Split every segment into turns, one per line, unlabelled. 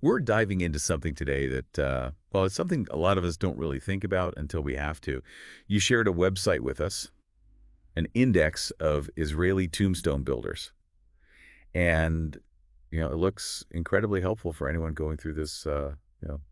We're diving into something today that, well, it's something a lot of us don't really think about until we have to. You shared a website with us, an index of Israeli tombstone builders. And, it looks incredibly helpful for anyone going through this,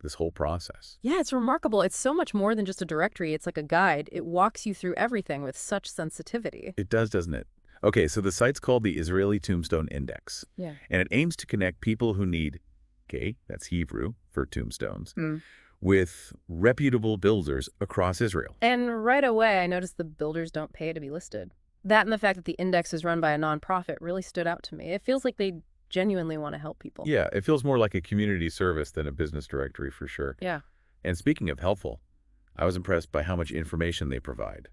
this whole process.
Yeah, it's remarkable. It's so much more than just a directory. It's like a guide. It walks you through everything with such sensitivity.
It does, doesn't it? Okay, so the site's called the Israeli Tombstone Index,
Yeah.
and it aims to connect people who need, okay, that's Hebrew for tombstones,
Mm.
with reputable builders across Israel.
And right away, I noticed the builders don't pay to be listed. That and the fact that the index is run by a nonprofit really stood out to me. It feels like they genuinely want to help people.
Yeah, it feels more like a community service than a business directory for sure.
Yeah.
And speaking of helpful, I was impressed by how much information they provide.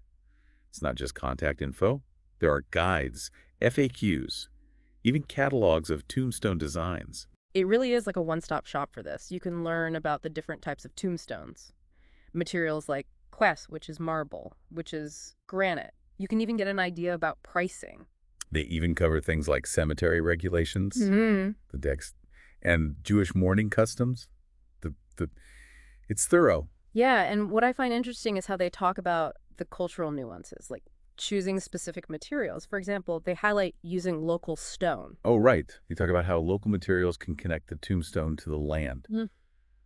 It's not just contact info. There are guides, FAQs, even catalogs of tombstone designs.
It really is like a one-stop shop for this. You can learn about the different types of tombstones. Materials like quest, which is marble, which is granite. You can even get an idea about pricing.
They even cover things like cemetery regulations,
Mm-hmm.
the decks, and Jewish mourning customs. It's thorough.
Yeah, and what I find interesting is how they talk about the cultural nuances, like choosing specific materials. For example, they highlight using local stone.
Oh, right. You talk about how local materials can connect the tombstone to the land,
Mhm.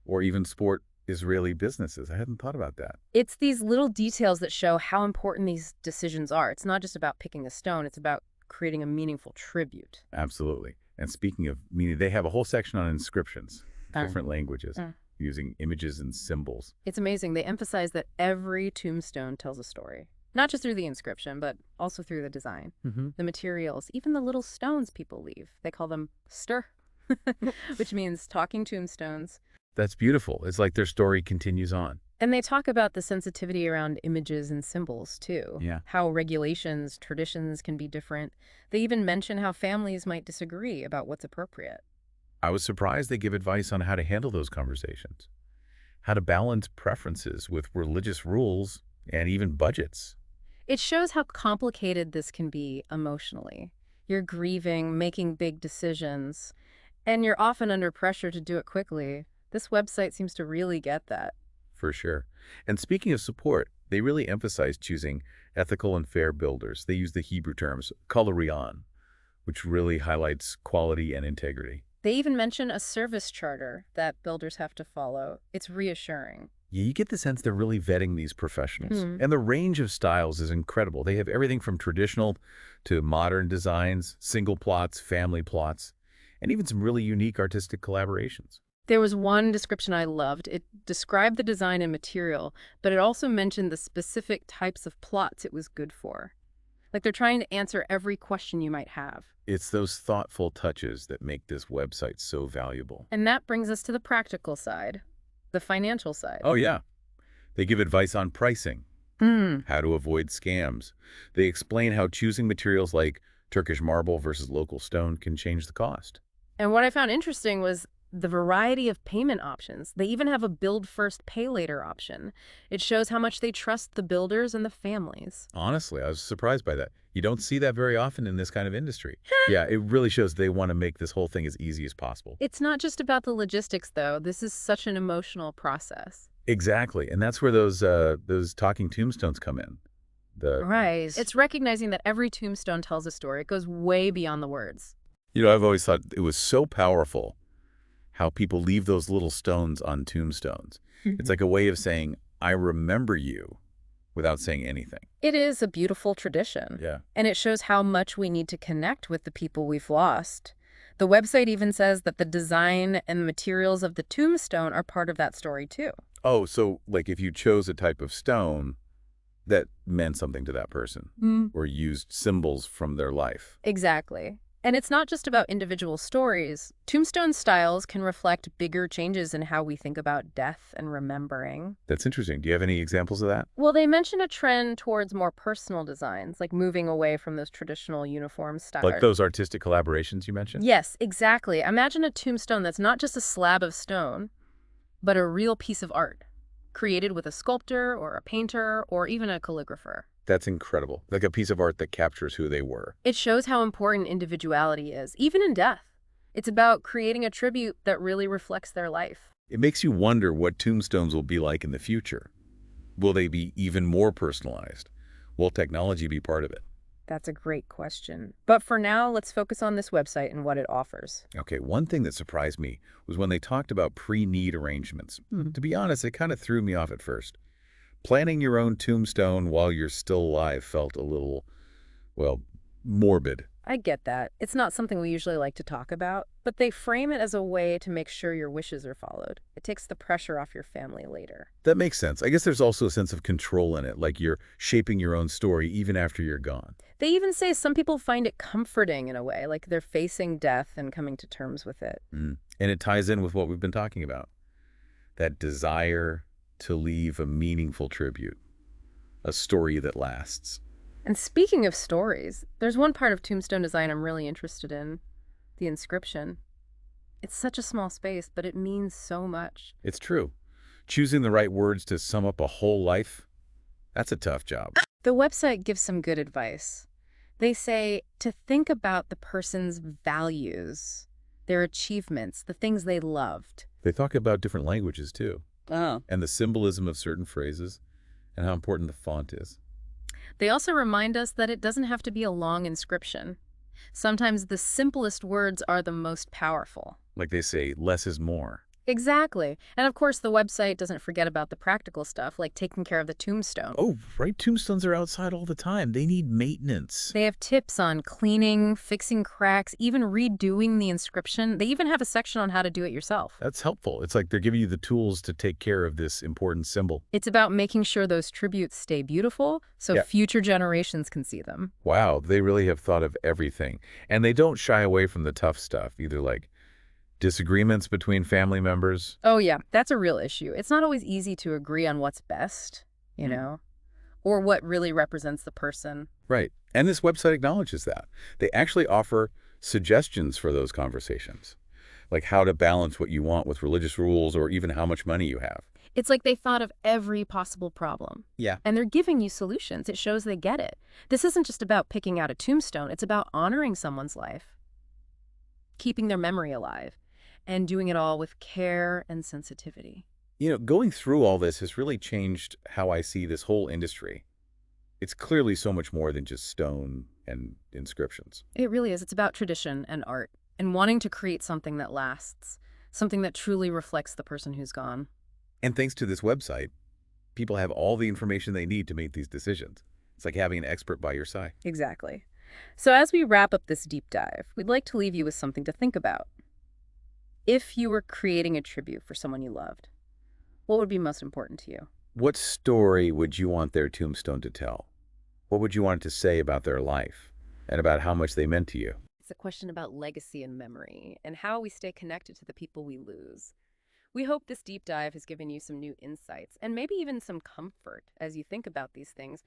or even support Israeli businesses. I hadn't thought about that.
It's these little details that show how important these decisions are. It's not just about picking a stone, it's about creating a meaningful tribute.
Absolutely. And speaking of meaning, they have a whole section on inscriptions,
Uh,
different languages,
uh.
using images and symbols.
It's amazing. They emphasize that every tombstone tells a story. Not just through the inscription, but also through the design,
Mm-hmm.
the materials, even the little stones people leave. They call them stir, which means talking tombstones.
That's beautiful. It's like their story continues on.
And they talk about the sensitivity around images and symbols, too.
Yeah.
How regulations, traditions can be different. They even mention how families might disagree about what's appropriate.
I was surprised they give advice on how to handle those conversations, how to balance preferences with religious rules and even budgets.
It shows how complicated this can be emotionally. You're grieving, making big decisions, and you're often under pressure to do it quickly. This website seems to really get that.
For sure. And speaking of support, they really emphasize choosing ethical and fair builders. They use the Hebrew terms kolorion, which really highlights quality and integrity.
They even mention a service charter that builders have to follow. It's reassuring.
Yeah, you get the sense they're really vetting these professionals.
Hmm.
And the range of styles is incredible. They have everything from traditional to modern designs, single plots, family plots, and even some really unique artistic collaborations.
There was one description I loved. It described the design and material, but it also mentioned the specific types of plots it was good for. Like they're trying to answer every question you might have.
It's those thoughtful touches that make this website so valuable.
And that brings us to the practical side, the financial side.
Oh, yeah. They give advice on pricing, how to avoid scams. They explain how choosing materials like Turkish marble versus local stone can change the cost.
And what I found interesting was the variety of payment options. They even have a build first, pay later option. It shows how much they trust the builders and the families.
Honestly, I was surprised by that. You don't see that very often in this kind of industry. Yeah, it really shows they want to make this whole thing as easy as possible.
It's not just about the logistics, though. This is such an emotional process.
Exactly, and that's where those talking tombstones come in.
Right. It's recognizing that every tombstone tells a story. It goes way beyond the words.
I've always thought it was so powerful how people leave those little stones on tombstones. It's like a way of saying, I remember you, without saying anything.
It is a beautiful tradition.
Yeah.
And it shows how much we need to connect with the people we've lost. The website even says that the design and materials of the tombstone are part of that story, too.
Oh, so like if you chose a type of stone that meant something to that person or used symbols from their life.
Exactly. And it's not just about individual stories. Tombstone styles can reflect bigger changes in how we think about death and remembering.
That's interesting. Do you have any examples of that?
Well, they mention a trend towards more personal designs, like moving away from those traditional uniform styles.
Like those artistic collaborations you mentioned?
Yes, exactly. Imagine a tombstone that's not just a slab of stone, but a real piece of art, created with a sculptor or a painter or even a calligrapher.
That's incredible. Like a piece of art that captures who they were.
It shows how important individuality is, even in death. It's about creating a tribute that really reflects their life.
It makes you wonder what tombstones will be like in the future. Will they be even more personalized? Will technology be part of it?
That's a great question. But for now, let's focus on this website and what it offers.
Okay, one thing that surprised me was when they talked about pre-need arrangements. To be honest, it kind of threw me off at first. Planning your own tombstone while you're still alive felt a little, well, morbid.
I get that. It's not something we usually like to talk about, but they frame it as a way to make sure your wishes are followed. It takes the pressure off your family later.
That makes sense. I guess there's also a sense of control in it, like you're shaping your own story even after you're gone.
They even say some people find it comforting in a way, like they're facing death and coming to terms with it.
And it ties in with what we've been talking about. That desire to leave a meaningful tribute, a story that lasts.
And speaking of stories, there's one part of tombstone design I'm really interested in, the inscription. It's such a small space, but it means so much.
It's true. Choosing the right words to sum up a whole life, that's a tough job.
The website gives some good advice. They say to think about the person's values, their achievements, the things they loved.
They talk about different languages too,
Oh.
and the symbolism of certain phrases, and how important the font is.
They also remind us that it doesn't have to be a long inscription. Sometimes the simplest words are the most powerful.
Like they say, less is more.
Exactly. And of course, the website doesn't forget about the practical stuff, like taking care of the tombstone.
Oh, right, tombstones are outside all the time. They need maintenance.
They have tips on cleaning, fixing cracks, even redoing the inscription. They even have a section on how to do it yourself.
That's helpful. It's like they're giving you the tools to take care of this important symbol.
It's about making sure those tributes stay beautiful so
Yeah.
future generations can see them.
Wow, they really have thought of everything. And they don't shy away from the tough stuff, either like disagreements between family members.
Oh, yeah, that's a real issue. It's not always easy to agree on what's best, you know, or what really represents the person.
Right. And this website acknowledges that. They actually offer suggestions for those conversations, like how to balance what you want with religious rules or even how much money you have.
It's like they thought of every possible problem.
Yeah.
And they're giving you solutions. It shows they get it. This isn't just about picking out a tombstone. It's about honoring someone's life, keeping their memory alive, and doing it all with care and sensitivity.
You know, going through all this has really changed how I see this whole industry. It's clearly so much more than just stone and inscriptions.
It really is. It's about tradition and art and wanting to create something that lasts, something that truly reflects the person who's gone.
And thanks to this website, people have all the information they need to make these decisions. It's like having an expert by your side.
Exactly. So as we wrap up this deep dive, we'd like to leave you with something to think about. If you were creating a tribute for someone you loved, what would be most important to you?
What story would you want their tombstone to tell? What would you want it to say about their life and about how much they meant to you?
It's a question about legacy and memory and how we stay connected to the people we lose. We hope this deep dive has given you some new insights and maybe even some comfort as you think about these things.